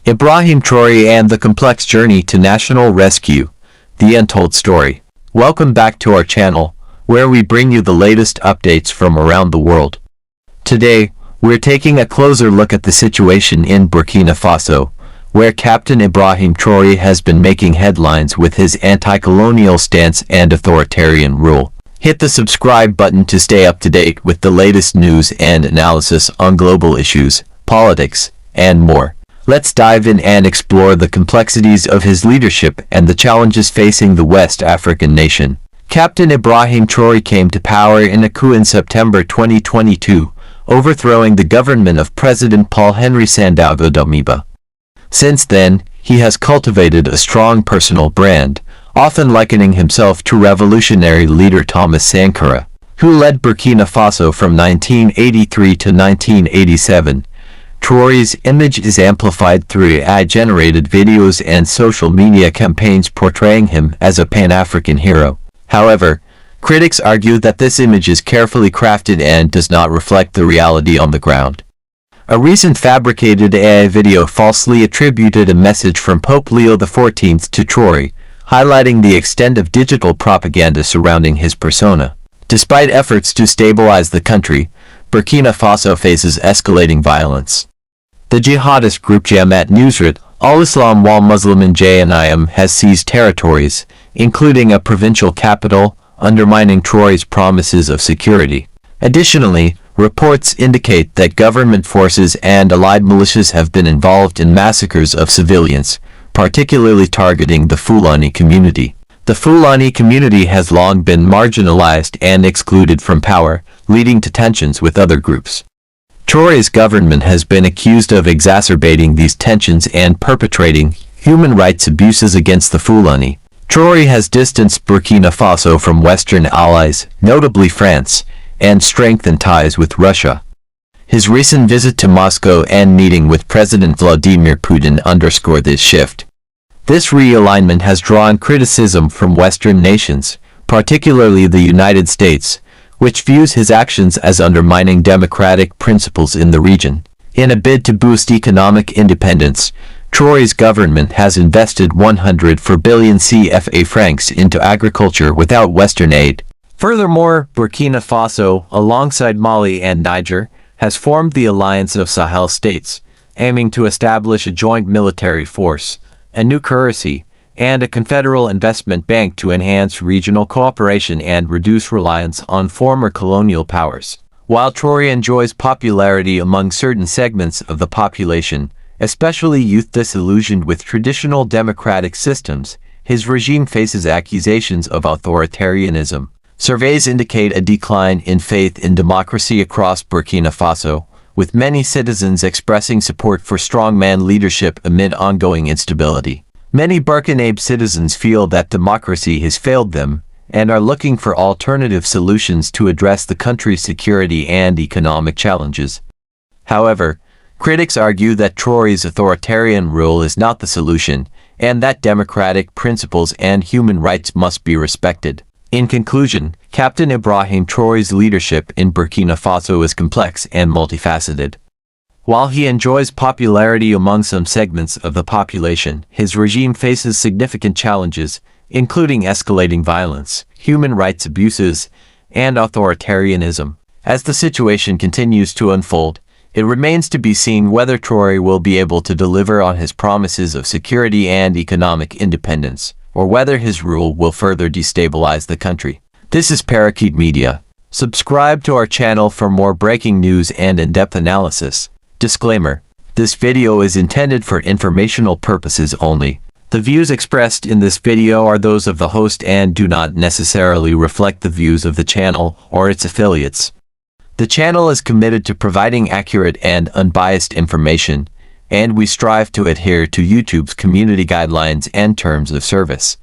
Ibrahim Traoré and the complex journey to national rescue, the untold story. Welcome back to our channel, where we bring you the latest updates from around the world. Today, we're taking a closer look at the situation in Burkina Faso, where Captain Ibrahim Traoré has been making headlines with his anti-colonial stance and authoritarian rule. Hit the subscribe button to stay up to date with the latest news and analysis on global issues, politics, and more. Let's dive in and explore the complexities of his leadership and the challenges facing the West African nation. Captain Ibrahim Traoré came to power in a coup in September 2022, overthrowing the government of President Paul-Henri Sandaogo Damiba. Since then, he has cultivated a strong personal brand, often likening himself to revolutionary leader Thomas Sankara, who led Burkina Faso from 1983 to 1987. Traoré's image is amplified through AI-generated videos and social media campaigns portraying him as a Pan-African hero. However, critics argue that this image is carefully crafted and does not reflect the reality on the ground. A recent fabricated AI video falsely attributed a message from Pope Leo XIV to Traoré, highlighting the extent of digital propaganda surrounding his persona. Despite efforts to stabilize the country, Burkina Faso faces escalating violence. The jihadist group Jamaat Nusrat al-Islam wal Muslimin JNIM has seized territories, including a provincial capital, undermining Traoré's promises of security. Additionally, reports indicate that government forces and allied militias have been involved in massacres of civilians, particularly targeting the Fulani community. The Fulani community has long been marginalized and excluded from power, leading to tensions with other groups. Traoré's government has been accused of exacerbating these tensions and perpetrating human rights abuses against the Fulani. Traoré has distanced Burkina Faso from Western allies, notably France, and strengthened ties with Russia. His recent visit to Moscow and meeting with President Vladimir Putin underscore this shift. This realignment has drawn criticism from Western nations, particularly the United States, which views his actions as undermining democratic principles in the region. In a bid to boost economic independence, Traoré's government has invested 104 billion CFA francs into agriculture without Western aid. Furthermore, Burkina Faso, alongside Mali and Niger, has formed the Alliance of Sahel States, aiming to establish a joint military force, a new currency, and a confederal investment bank to enhance regional cooperation and reduce reliance on former colonial powers. While Traoré enjoys popularity among certain segments of the population, especially youth disillusioned with traditional democratic systems, his regime faces accusations of authoritarianism. Surveys indicate a decline in faith in democracy across Burkina Faso, with many citizens expressing support for strongman leadership amid ongoing instability. Many Burkinabe citizens feel that democracy has failed them and are looking for alternative solutions to address the country's security and economic challenges. However, critics argue that Traoré's authoritarian rule is not the solution, and that democratic principles and human rights must be respected. In conclusion, Captain Ibrahim Traoré's leadership in Burkina Faso is complex and multifaceted. While he enjoys popularity among some segments of the population, his regime faces significant challenges, including escalating violence, human rights abuses, and authoritarianism. As the situation continues to unfold, it remains to be seen whether Traoré will be able to deliver on his promises of security and economic independence, or whether his rule will further destabilize the country. This is Parakeet Media. Subscribe to our channel for more breaking news and in-depth analysis. Disclaimer: this video is intended for informational purposes only. The views expressed in this video are those of the host and do not necessarily reflect the views of the channel or its affiliates. The channel is committed to providing accurate and unbiased information, and we strive to adhere to YouTube's community guidelines and terms of service.